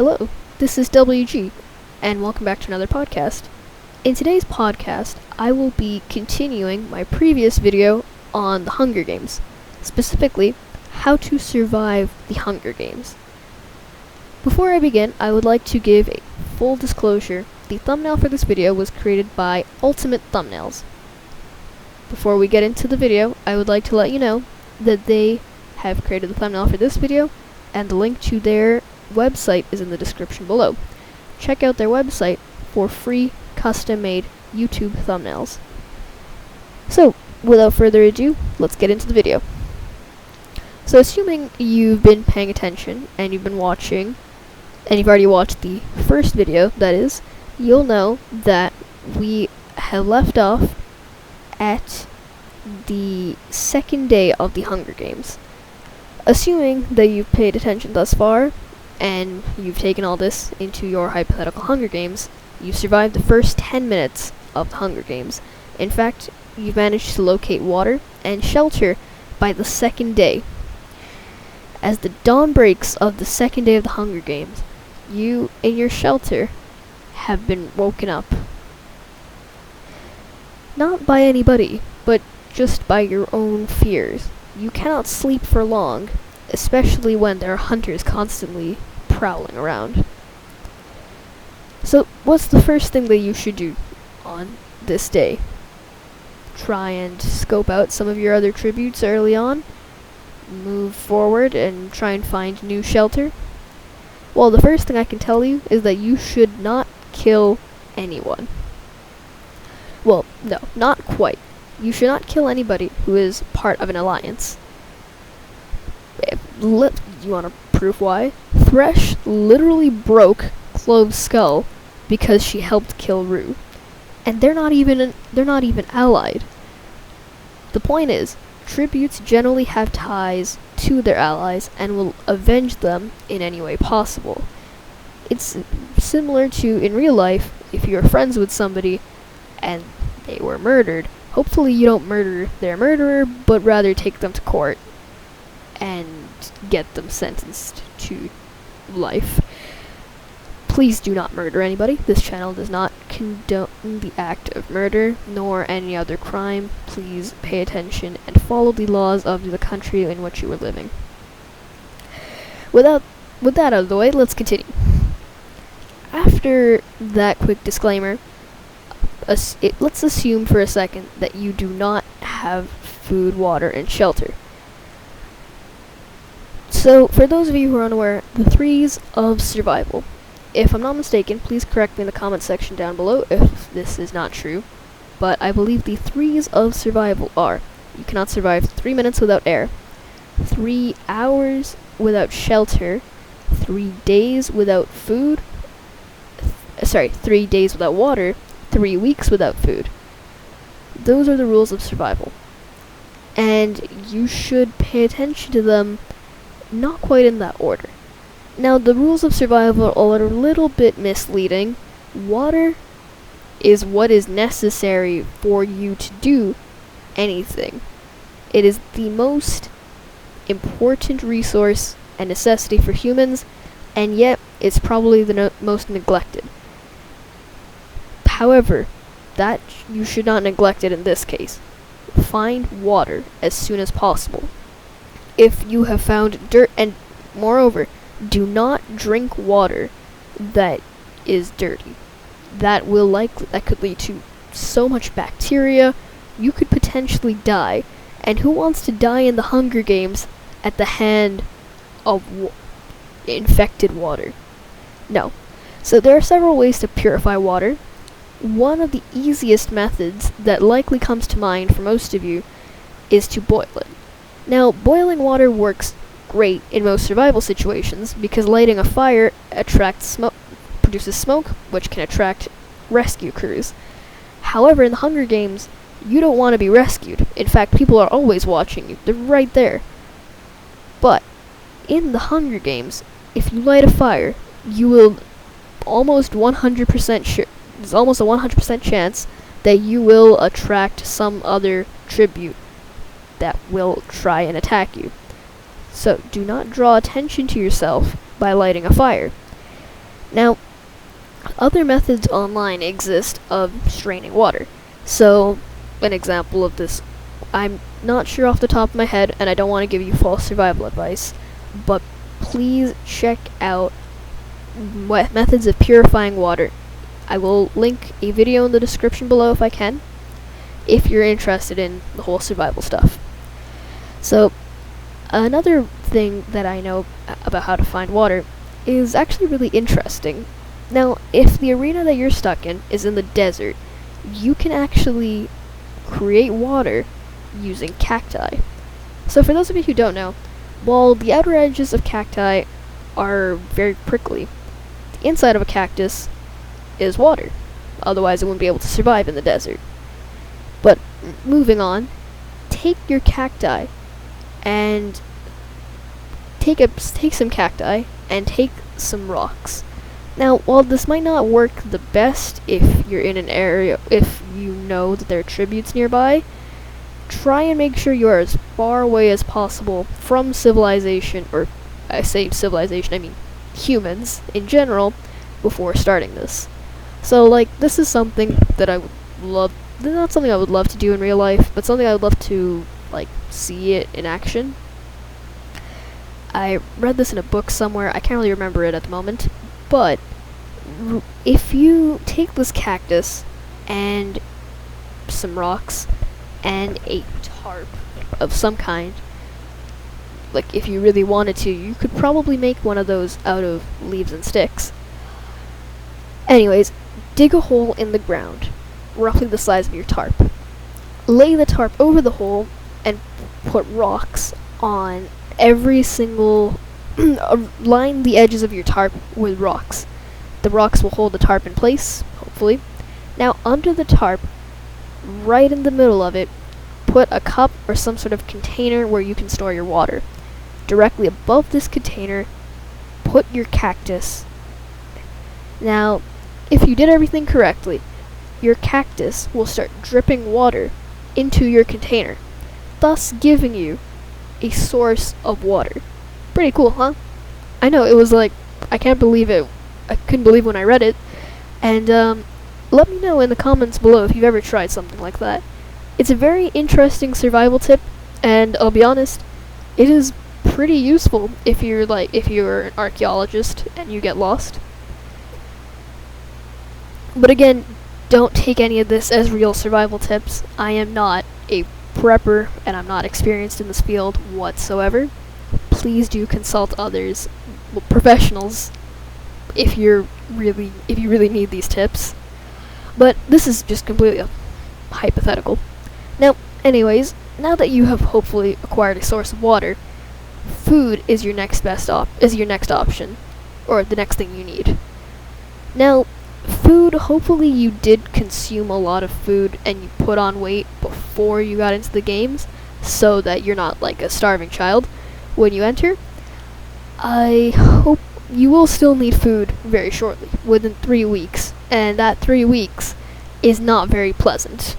Hello, this is WG, and welcome back to another podcast. In today's podcast, I will be continuing my previous video on the Hunger Games, specifically, how to survive the Hunger Games. Before I begin, I would like to give a full disclosure. The thumbnail for this video was created by Ultimate Thumbnails. Before we get into the video, I would like to let you know that they have created the thumbnail for this video, and the link to their website is in the description below. Check out their website for free custom-made YouTube thumbnails. So, without further ado, let's get into the video. So, assuming you've been paying attention and you've been watching, and you've already watched the first video, that is, you'll know that we have left off at the second day of the Hunger Games. Assuming that you've paid attention thus far, and you've taken all this into your hypothetical Hunger Games, you survived the first 10 minutes of the Hunger Games. In fact, you've managed to locate water and shelter by the second day. As the dawn breaks of the second day of the Hunger Games, you, in your shelter, have been woken up. Not by anybody, but just by your own fears. You cannot sleep for long, especially when there are hunters constantly prowling around. So, what's the first thing that you should do on this day? Try and scope out some of your other tributes early on, move forward and try and find new shelter. Well, the first thing I can tell you is that you should not kill anyone. Well, no, not quite. You should not kill anybody who is part of an alliance. You want to prove why? Thresh literally broke Clove's skull because she helped kill Rue, and they're not even allied. The point is, tributes generally have ties to their allies and will avenge them in any way possible. It's similar to in real life, if you're friends with somebody and they were murdered, hopefully you don't murder their murderer, but rather take them to court and get them sentenced to life. Please do not murder anybody. This channel does not condone the act of murder, nor any other crime. Please pay attention and follow the laws of the country in which you are living. With that out of the way, let's continue. After that quick disclaimer, let's assume for a second that you do not have food, water, and shelter. So, for those of you who are unaware, the threes of survival. If I'm not mistaken, please correct me in the comment section down below if this is not true, but I believe the threes of survival are: you cannot survive 3 minutes without air, 3 hours without shelter, 3 days without food, 3 days without water, 3 weeks without food. Those are the rules of survival, and you should pay attention to them not quite in that order. Now, the rules of survival are a little bit misleading. Water is what is necessary for you to do anything. It is the most important resource and necessity for humans, and yet it's probably the most neglected. However, that you should not neglect it in this case. Find water as soon as possible. If you have found dirt, and moreover, do not drink water that is dirty. That could lead to so much bacteria. You could potentially die. And who wants to die in the Hunger Games at the hand of infected water? No. So there are several ways to purify water. One of the easiest methods that likely comes to mind for most of you is to boil it. Now, boiling water works great in most survival situations because lighting a fire produces smoke, which can attract rescue crews. However, in the Hunger Games, you don't want to be rescued. In fact, people are always watching you. They're right there. But in the Hunger Games, if you light a fire, you will almost 100% sure. There's almost a 100% chance that you will attract some other tribute that will try and attack you. So do not draw attention to yourself by lighting a fire. Now, other methods online exist of straining water. So, an example of this, I'm not sure off the top of my head, and I don't want to give you false survival advice, but please check out methods of purifying water. I will link a video in the description below if I can, if you're interested in the whole survival stuff. So, another thing that I know about how to find water is actually really interesting. Now, if the arena that you're stuck in is in the desert, you can actually create water using cacti. So for those of you who don't know, while the outer edges of cacti are very prickly, the inside of a cactus is water. Otherwise it wouldn't be able to survive in the desert. But moving on, take your cacti and take some cacti and take some rocks. Now, while this might not work the best if you're in an area, if you know that there are tributes nearby, try and make sure you are as far away as possible from civilization, or I say civilization, I mean humans in general, before starting this. So, like, this is something that I would love, not something I would love to do in real life, but something I would love to, like, see it in action. I read this in a book somewhere, I can't really remember it at the moment, but if you take this cactus and some rocks and a tarp of some kind, like if you really wanted to, you could probably make one of those out of leaves and sticks. Anyways, dig a hole in the ground, roughly the size of your tarp. Lay the tarp over the hole and put rocks on every single line the edges of your tarp with rocks. The rocks will hold the tarp in place, hopefully. Now, under the tarp, right in the middle of it, put a cup or some sort of container where you can store your water. Directly above this container, put your cactus. Now, if you did everything correctly, your cactus will start dripping water into your container, thus giving you a source of water. Pretty cool, huh? I know, it was like, I can't believe it. I couldn't believe when I read it. And let me know in the comments below if you've ever tried something like that. It's a very interesting survival tip, and I'll be honest, it is pretty useful if you're an archaeologist and you get lost. But again, don't take any of this as real survival tips. I am not a prepper, and I'm not experienced in this field whatsoever. Please do consult others, professionals, if you really need these tips. But this is just completely hypothetical. Now, anyways, now that you have hopefully acquired a source of water, food is your next option, or the next thing you need. Now, food, hopefully you did consume a lot of food and you put on weight before you got into the games, so that you're not like a starving child when you enter. I hope you will still need food very shortly, within 3 weeks, and that 3 weeks is not very pleasant.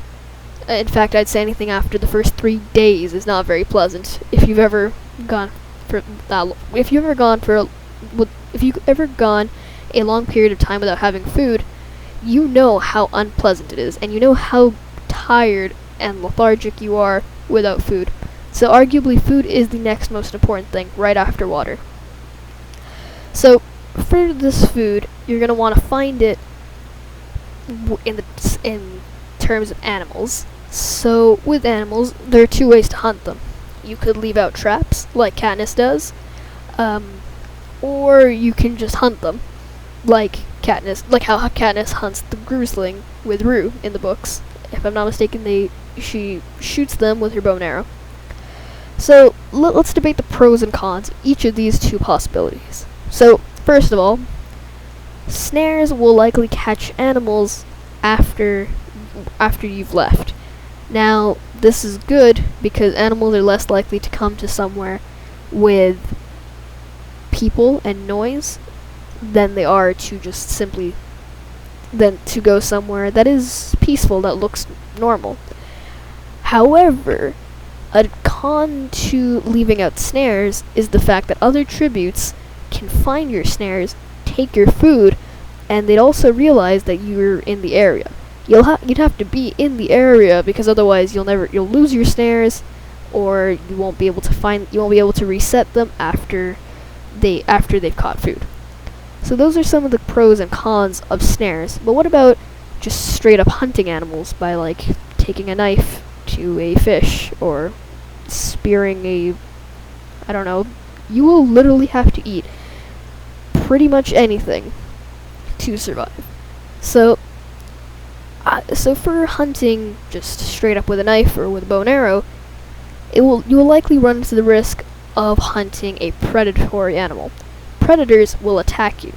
In fact, I'd say anything after the first 3 days is not very pleasant. If you've ever gone a long period of time without having food, you know how unpleasant it is, and you know how tired and lethargic you are without food. So arguably food is the next most important thing, right after water. So for this food, you're going to want to find it in terms of animals. So with animals, there are 2 ways to hunt them. You could leave out traps, like Katniss does, or you can just hunt them, like how Katniss hunts the Grusling with Rue in the books. If I'm not mistaken, she shoots them with her bow and arrow. So let's debate the pros and cons of each of these 2 possibilities. So first of all, snares will likely catch animals after you've left. Now, this is good because animals are less likely to come to somewhere with people and noise than they are to just simply to go somewhere that is peaceful, that looks normal. However, a con to leaving out snares is the fact that other tributes can find your snares, take your food, and they'd also realize that you're in the area. You'd have to be in the area, because otherwise you'll lose your snares, or you won't be able to reset them after they've caught food. So those are some of the pros and cons of snares. But what about just straight up hunting animals by like taking a knife to a fish or spearing I don't know. You will literally have to eat pretty much anything to survive. So for hunting just straight up with a knife or with a bow and arrow, you will likely run into the risk of hunting a predatory animal. Predators will attack you.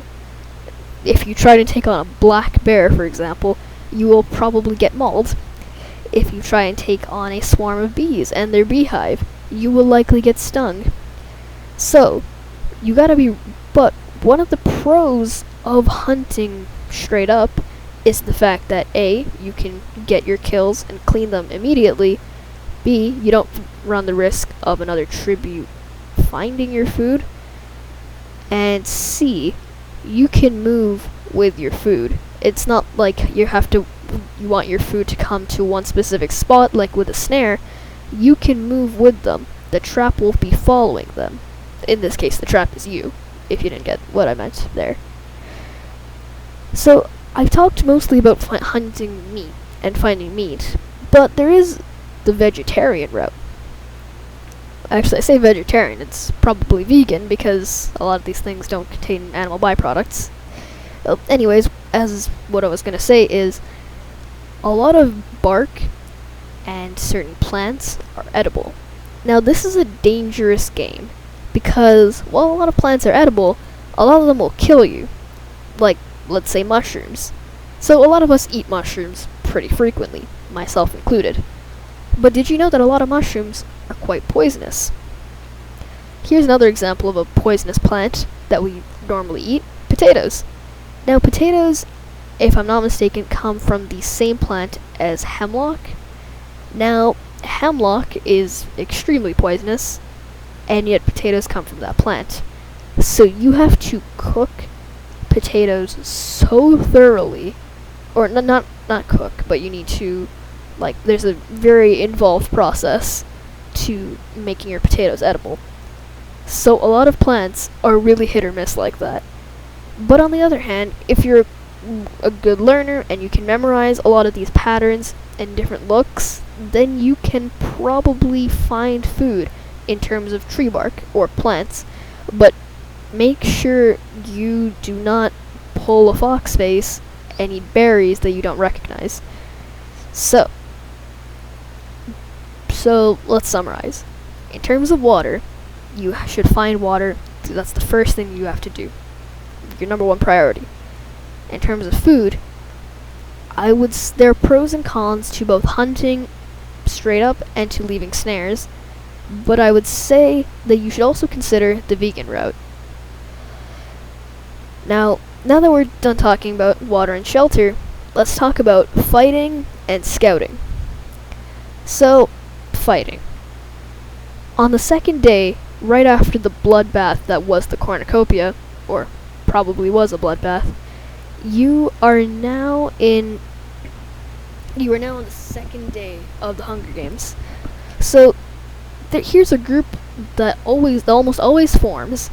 If you try to take on a black bear, for example, you will probably get mauled. If you try and take on a swarm of bees and their beehive, you will likely get stung. So, but one of the pros of hunting straight up is the fact that A, you can get your kills and clean them immediately. B, you don't run the risk of another tribute finding your food. And C, you can move with your food. It's not like you want your food to come to one specific spot like with a snare. You can move with them. The trap will be following them. In this case, the trap is you, if you didn't get what I meant there. So, I've talked mostly about hunting meat and finding meat, but there is the vegetarian route. Actually, I say vegetarian, it's probably vegan, because a lot of these things don't contain animal byproducts. Anyways, as what I was going to say is, a lot of bark and certain plants are edible. Now, this is a dangerous game, because while a lot of plants are edible, a lot of them will kill you. Like, let's say mushrooms. So a lot of us eat mushrooms pretty frequently, myself included. But did you know that a lot of mushrooms are quite poisonous? Here's another example of a poisonous plant that we normally eat: potatoes. Now, potatoes, if I'm not mistaken, come from the same plant as hemlock. Now, hemlock is extremely poisonous, and yet potatoes come from that plant. So you have to cook potatoes so thoroughly, or not cook, but you need to, there's a very involved process to making your potatoes edible. So a lot of plants are really hit or miss like that. But on the other hand, if you're a good learner and you can memorize a lot of these patterns and different looks, then you can probably find food in terms of tree bark or plants. But make sure you do not pull a fox face and eat berries that you don't recognize. So let's summarize. In terms of water, you should find water. That's the first thing you have to do. Your number one priority. In terms of food, there are pros and cons to both hunting straight up and to leaving snares, but I would say that you should also consider the vegan route. Now that we're done talking about water and shelter, let's talk about fighting and scouting. So, fighting. On the second day, right after the bloodbath that was the cornucopia, or probably was a bloodbath, you are now on the second day of the Hunger Games. So here's a group that almost always forms,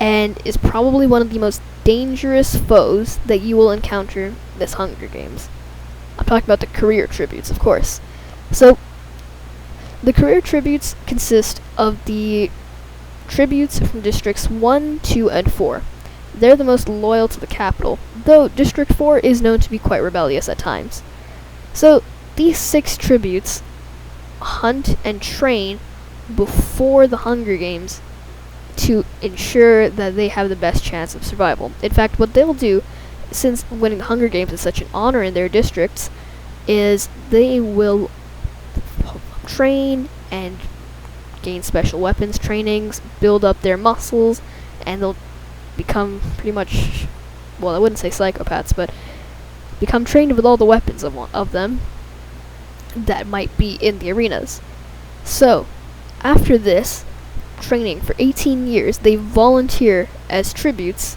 and is probably one of the most dangerous foes that you will encounter this Hunger Games. I'm talking about the career tributes, of course. So the career tributes consist of the tributes from districts 1, 2, and 4. They're the most loyal to the capital, though District 4 is known to be quite rebellious at times. So, these 6 tributes hunt and train before the Hunger Games to ensure that they have the best chance of survival. In fact, what they'll do, since winning the Hunger Games is such an honor in their districts, is they will train and gain special weapons trainings, build up their muscles, and they'll become pretty much, well, I wouldn't say psychopaths, but become trained with all the weapons of them that might be in the arenas. So, after this training for 18 years, they volunteer as tributes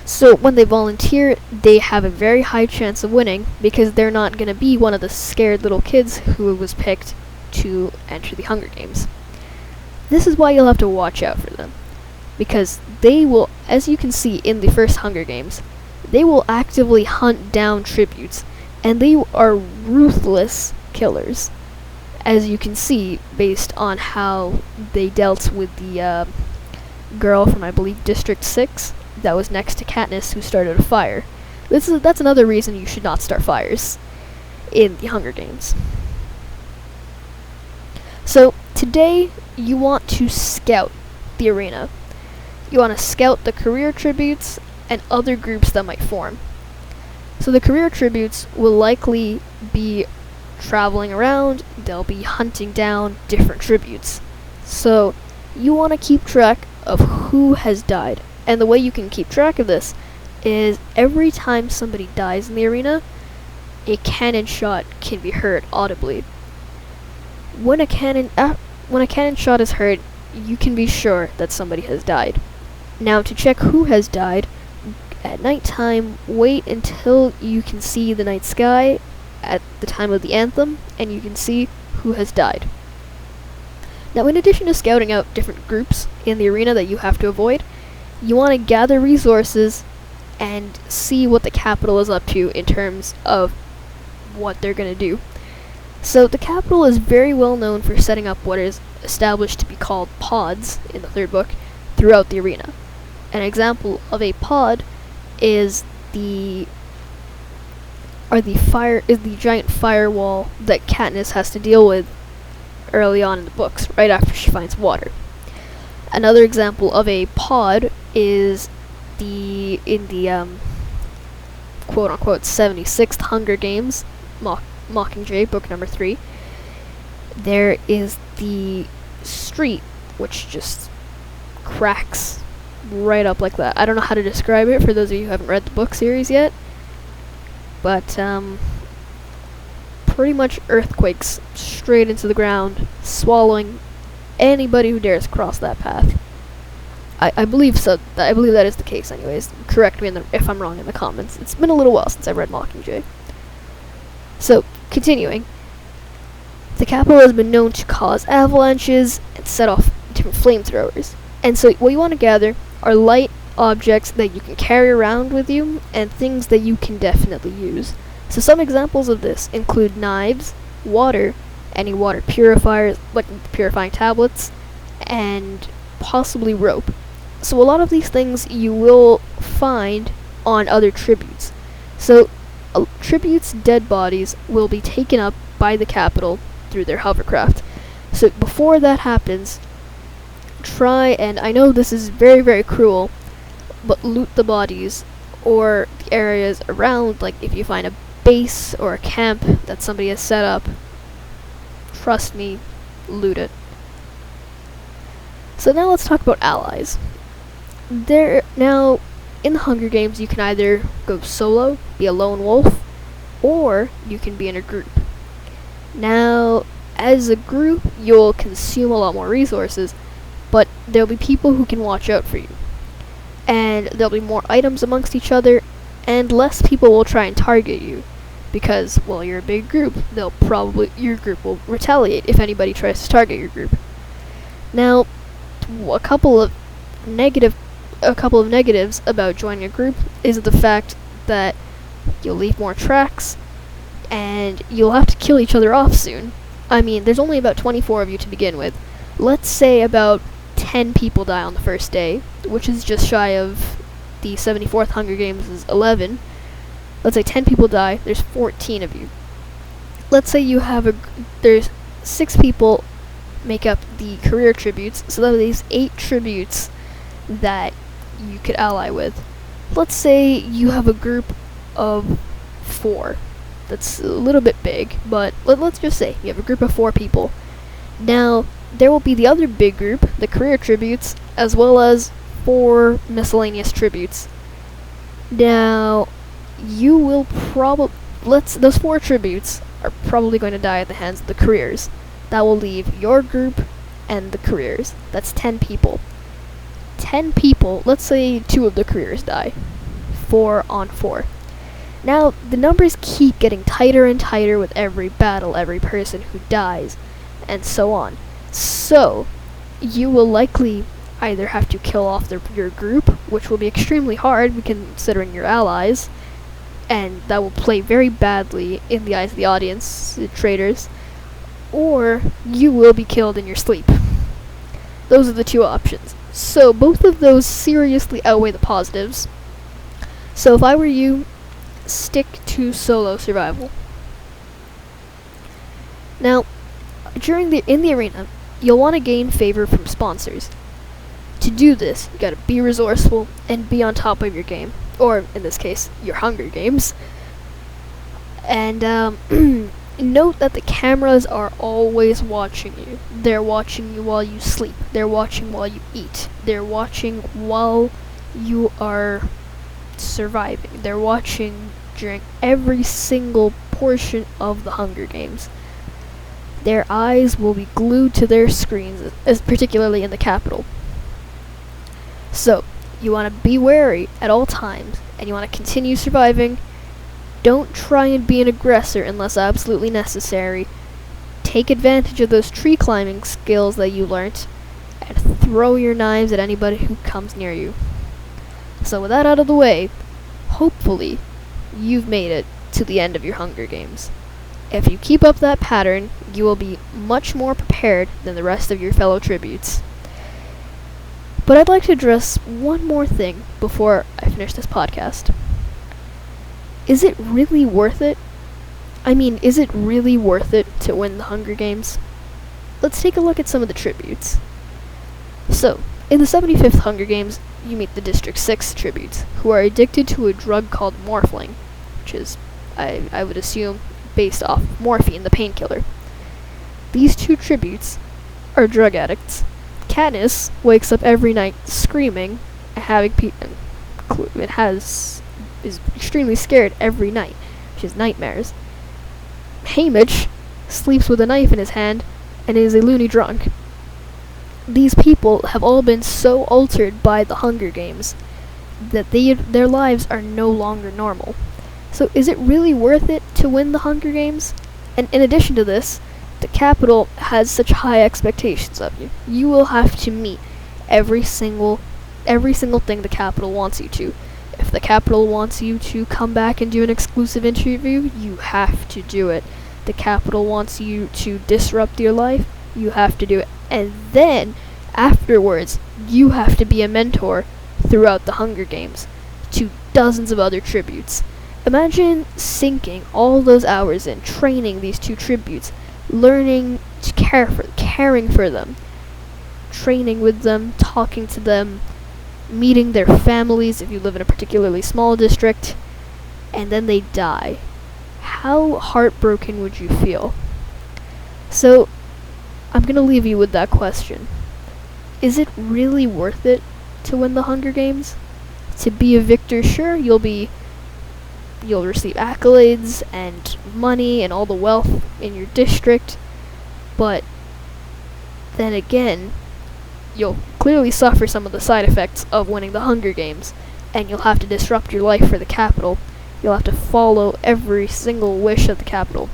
So when they volunteer, they have a very high chance of winning because they're not going to be one of the scared little kids who was picked to enter the Hunger Games. This is why you'll have to watch out for them, because they will, as you can see in the first Hunger Games, they will actively hunt down tributes, and they are ruthless killers, as you can see based on how they dealt with the girl from, I believe, District 6 that was next to Katniss, who started a fire. That's another reason you should not start fires in the Hunger Games. So today you want to scout the arena. You want to scout the career tributes and other groups that might form. So the career tributes will likely be traveling around. They'll be hunting down different tributes. So you want to keep track of who has died. And the way you can keep track of this is every time somebody dies in the arena, a cannon shot can be heard audibly. When a cannon shot is heard, you can be sure that somebody has died. Now, to check who has died, at nighttime, wait until you can see the night sky at the time of the anthem, and you can see who has died. Now, in addition to scouting out different groups in the arena that you have to avoid, you want to gather resources and see what the Capitol is up to in terms of what they're going to do. So the Capitol is very well known for setting up what is established to be called pods in the third book throughout the arena. An example of a pod is the giant firewall that Katniss has to deal with early on in the books, right after she finds water. Another example of a pod is in the quote-unquote 76th Hunger Games, Mockingjay, book number 3, there is the street, which just cracks right up like that. I don't know how to describe it for those of you who haven't read the book series yet, but pretty much earthquakes straight into the ground, swallowing anybody who dares cross that path. I believe so. I believe that is the case anyways. Correct me if I'm wrong in the comments. It's been a little while since I've read Mockingjay. So, continuing. The Capitol has been known to cause avalanches and set off different flamethrowers. And so what you want to gather are light objects that you can carry around with you and things that you can definitely use. So some examples of this include knives, water, any water purifiers, like purifying tablets, and possibly rope. So a lot of these things you will find on other tributes. So tributes' dead bodies will be taken up by the Capitol through their hovercraft. So before that happens, try, and I know this is very, very cruel, but loot the bodies or the areas around. Like if you find a base or a camp that somebody has set up, trust me, loot it. So now let's talk about allies. Now, in the Hunger Games, you can either go solo, be a lone wolf, or you can be in a group. Now, as a group, you'll consume a lot more resources, but there'll be people who can watch out for you. And there'll be more items amongst each other, and less people will try and target you. Because, well, you're a big group, your group will retaliate if anybody tries to target your group. Now, a couple of negatives about joining a group is the fact that you'll leave more tracks, and you'll have to kill each other off soon. I mean, there's only about 24 of you to begin with. Let's say about 10 people die on the first day, which is just shy of the 74th Hunger Games is 11. Let's say 10 people die, there's 14 of you. Let's say there's 6 people make up the career tributes, so that leaves 8 tributes that you could ally with. Let's say you have a group of 4. That's a little bit big, but let's just say you have a group of 4 people. Now, there will be the other big group, the career tributes, as well as 4 miscellaneous tributes. Now, you will those 4 tributes are probably going to die at the hands of the careers. That will leave your group and the careers. That's 10 people. 10 people, let's say 2 of the careers die. 4-on-4. Now, the numbers keep getting tighter and tighter with every battle, every person who dies, and so on. So, you will likely either have to kill off your group, which will be extremely hard considering your allies, and that will play very badly in the eyes of the audience, the traders, or you will be killed in your sleep. Those are the two options. So both of those seriously outweigh the positives. So if I were you, stick to solo survival. Now, in the arena, you'll want to gain favor from sponsors. To do this, you gotta be resourceful and be on top of your game, or in this case, your Hunger Games. And note that the cameras are always watching you. They're watching you while you sleep. They're watching while you eat. They're watching while you are surviving. They're watching during every single portion of the Hunger Games. Their eyes will be glued to their screens, particularly in the capital. So, you want to be wary at all times, and you want to continue surviving. Don't try and be an aggressor unless absolutely necessary. Take advantage of those tree climbing skills that you learnt, and throw your knives at anybody who comes near you. So with that out of the way, hopefully, you've made it to the end of your Hunger Games. If you keep up that pattern, you will be much more prepared than the rest of your fellow tributes. But I'd like to address one more thing before I finish this podcast. Is it really worth it? I mean, is it really worth it to win the Hunger Games? Let's take a look at some of the tributes. So, in the 75th Hunger Games, you meet the District 6 tributes, who are addicted to a drug called morphling, which is, I would assume, based off morphine, the painkiller. These two tributes are drug addicts. Katniss wakes up every night screaming and is extremely scared every night. She has nightmares. Haymitch sleeps with a knife in his hand and is a loony drunk. These people have all been so altered by the Hunger Games that their lives are no longer normal. So is it really worth it to win the Hunger Games? And in addition to this, the Capitol has such high expectations of you. You will have to meet every single thing the Capitol wants you to. If the Capitol wants you to come back and do an exclusive interview, you have to do it. The Capitol wants you to disrupt your life, you have to do it. And then, afterwards, you have to be a mentor throughout the Hunger Games to dozens of other tributes. Imagine sinking all those hours in training these two tributes, learning to caring for them, training with them, talking to them, meeting their families if you live in a particularly small district, and then they die. How heartbroken would you feel? So, I'm gonna leave you with that question. Is it really worth it to win the Hunger Games? To be a victor, sure, you'll receive accolades and money and all the wealth in your district, but then again, you'll clearly suffer some of the side effects of winning the Hunger Games, and you'll have to disrupt your life for the Capitol. You'll have to follow every single wish of the Capitol.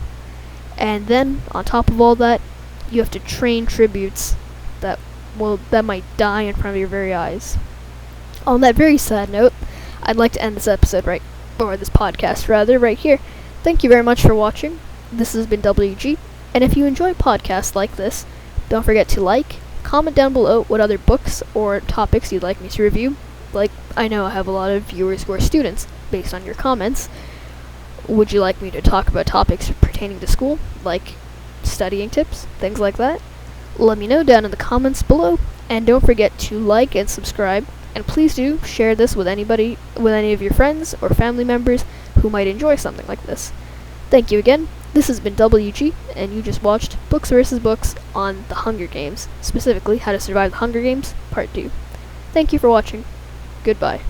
And then, on top of all that, you have to train tributes that might die in front of your very eyes. On that very sad note, I'd like to end this podcast right here. Thank you very much for watching. This has been WG, and if you enjoy podcasts like this, don't forget to comment down below what other books or topics you'd like me to review. I know I have a lot of viewers who are students, based on your comments. Would you like me to talk about topics pertaining to school, like studying tips, things like that? Let me know down in the comments below, and don't forget to like and subscribe, and please do share this with any of your friends or family members who might enjoy something like this. Thank you again. This has been WG, and you just watched Books vs. Books on the Hunger Games, specifically How to Survive the Hunger Games, Part 2. Thank you for watching. Goodbye.